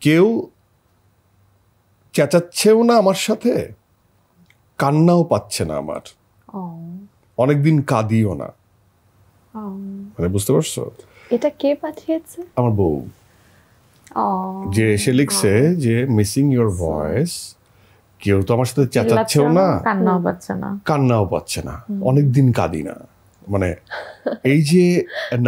কেউ চেঁচাচ্ছেও না আমার সাথে, কান্নাও পাচ্ছে না আমার, অনেকদিন কাঁদিও না। মানে বুঝতে পারছো? এটা কে পাঠিয়েছে? আমার বউ। যে সে লিখছে যে মিসিং ইউর ভয়েস, কেউ তো আমার সাথে চেঁচাচ্ছেও না, কান্নাও পাচ্ছে না, অনেকদিন কাঁদি না। মানে এই যে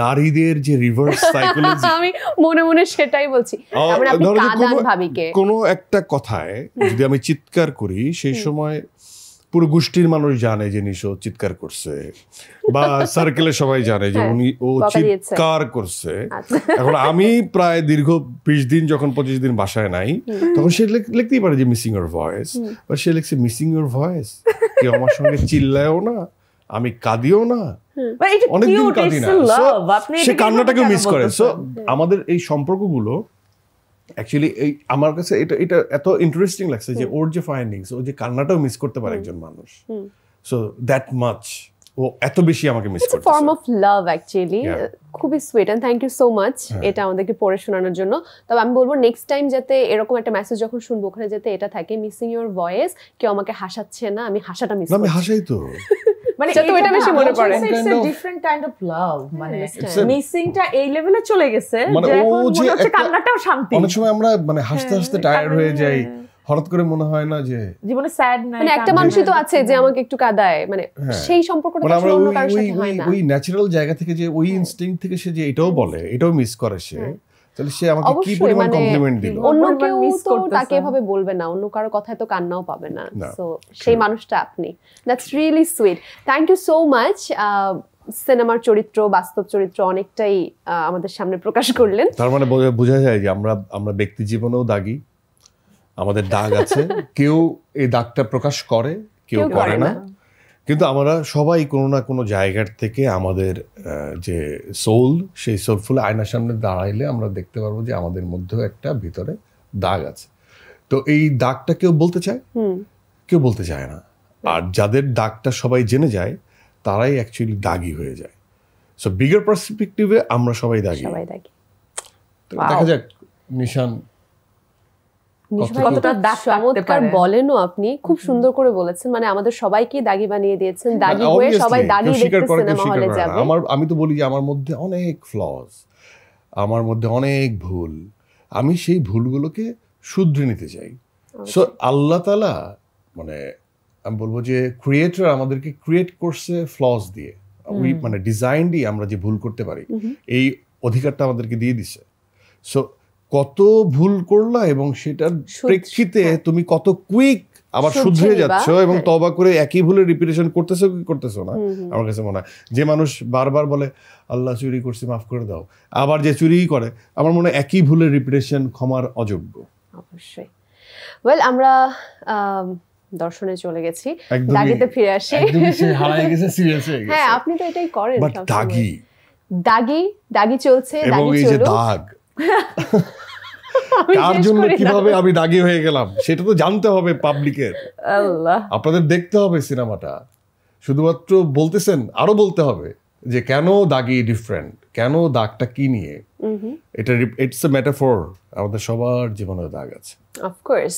নারীদের যে রিভার্স সাইকোলজি, আমি মনে মনে সেটাই বলছি। আপনি কাঁদান ভাবিকে, কোনো একটা কথায় যদি আমি চিৎকার করি, সেই সময় পুরো গোষ্ঠীর মানুষ জানে যে নিশো চিৎকার করছে, বা সার্কেলে সবাই জানে যে ও চিৎকার করছে। এখন আমি প্রায় দীর্ঘ 20 দিন, যখন 25 দিন বাসায় নাই, তখন সে লিখতেই পারে যে মিসিং ইউর ভয়েস, বা সে লিখছে মিসিং ইউর ভয়েস, কেউ আমার সঙ্গে চিল্লায়ও না, আমি কাঁদিও না, অনেকদিন কাঁদি না। সে কান্নাটাকে মিস করে। সো আমাদের এই সম্পর্কগুলো অ্যাকচুয়ালি এই আমার কাছে এটা এত ইন্টারেস্টিং লাগছে যে ওর যে ফাইন্ডিংস, ও যে কান্নাটাও মিস করতে পারে একজন মানুষ। সো দ্যাট মাচ ও এত বেশি আমাকে মিস করতেছে। Form of love actually. খুবই sweet, and thank you so much এটা আমাদেরকে পড়ে শোনানোর জন্য। তবে আমি বলবো নেক্সট টাইম যাতে এরকম একটা মেসেজ যখন শুনবো, ওখানে যাতে এটা থাকে, মিসিং ইউর ভয়েস, কেউ আমাকে হাসাচ্ছে না, আমি হাসাটা মিস করছি। আমি হাসাই তো, মানে এটা বেশি মনে পড়ে। It's a different kind of love. মানে মিসিংটা এই লেভেলে চলে গেছে যে এখন মনে হচ্ছে কান্নাটাও শান্তি। অনেক সময় আমরা মানে হাসতে হাসতে টায়ার্ড হয়ে যাই, হঠাৎ করে মনে হয় না যে জীবনে স্যাড না, মানে একটা মানুষই তো আছে যে আমাকে একটু কাঁদায়, মানে সেই সম্পর্কটা তো অন্য কারোর সাথে হয় না। ওই ন্যাচারাল জায়গা থেকে যে ওই ইনস্টিংক্ট থেকে সে যে এটাও বলে, এটাও মিস করে সে, তাহলে সে আমাকে কি পরিমাণ কমপ্লিমেন্ট দিল। অন্য কেউ তো তাকে এভাবে বলবে না, অন্য কারো কথায় তো কান্নাও পাবে না। সো সেই মানুষটা আপনি। That's really sweet, thank you so much. সিনেমার চরিত্র, বাস্তব চরিত্র অনেকটাই আমাদের সামনে প্রকাশ করলেন। তার মানে বোঝা যায় যে আমরা ব্যক্তি জীবনেও দাগী, আমাদের দাগ আছে। কেউ এই দাগটা প্রকাশ করে, কেউ করে না, কিন্তু আমরা সবাই কোনো না কোনো জায়গার থেকে আমাদের যে সোল, সেই সোলফুল আয়নার সামনে দাঁড়াইলে আমরা দেখতে পারবো যে আমাদের মধ্যেও একটা ভিতরে দাগ আছে। তো এই দাগটা কেউ বলতে চায়, কেউ বলতে চায় না। আর যাদের দাগটা সবাই জেনে যায়, তারাই অ্যাকচুয়ালি দাগী হয়ে যায়। সো বিগার পার্সপেক্টিভে আমরা সবাই দাগী। দেখা যাক নিশান চমৎকার বলেনও আপনি, খুব সুন্দর করে বলেছেন। মানে আমাদের সবাইকে দাগি বানিয়ে দিয়েছেন, দাগি হয়ে সবাই দাগি দেখতে সিনেমা হলে যাবে। আমি তো বলি যে আমার মধ্যে অনেক ফ্লজ, আমার মধ্যে অনেক ভুল, আমি সেই ভুলগুলোকে শুধরে নিতে চাই। সো আল্লাহ তাআলা, মানে আমি বলবো যে ক্রিয়েটর আমাদেরকে ক্রিয়েট করছে ফ্লজ দিয়ে, ওই মানে ডিজাইন দিয়ে আমরা যে ভুল করতে পারি, এই অধিকারটা আমাদেরকে দিয়ে দিছে। সো কত ভুল করলা এবং সেটার প্রেক্ষিতে তুমি কত কুইক আবার শুধরে যাচ্ছ এবং তওবা করে একই ভুলের রিপিটেশন করতেছো কি করতেছো না। আমার কাছে মনে হয় যে মানুষ বারবার বলে আল্লাহ চুরি করছি মাফ করে দাও, আবার যে চুরিই করে, আমার মনে হয় একই ভুলের রিপিটেশন ক্ষমার অযোগ্য। অবশ্যই। ওয়েল, আমরা দর্শনে চলে গেছি, দাগিতে ফিরে আসি। হারায় গেছে, সিরিয়াস হয়ে গেছে। হ্যাঁ, আপনি তো এটাই করেন। বাট দাগি দাগি চলছে, এবং এই যে দাগ কার জন্য কিভাবে আমি দাগি হয়ে গেলাম সেটা তো জানতে হবে পাবলিকের। আপনাদের দেখতে হবে সিনেমাটা, শুধুমাত্র বলতেছেন, আরো বলতে হবে যে কেন দাগি ডিফারেন্ট, কেন দাগটা কি নিয়ে। এটা ইটস এ মেটাফর, আমাদের সবার জীবনে দাগ আছে। Of course.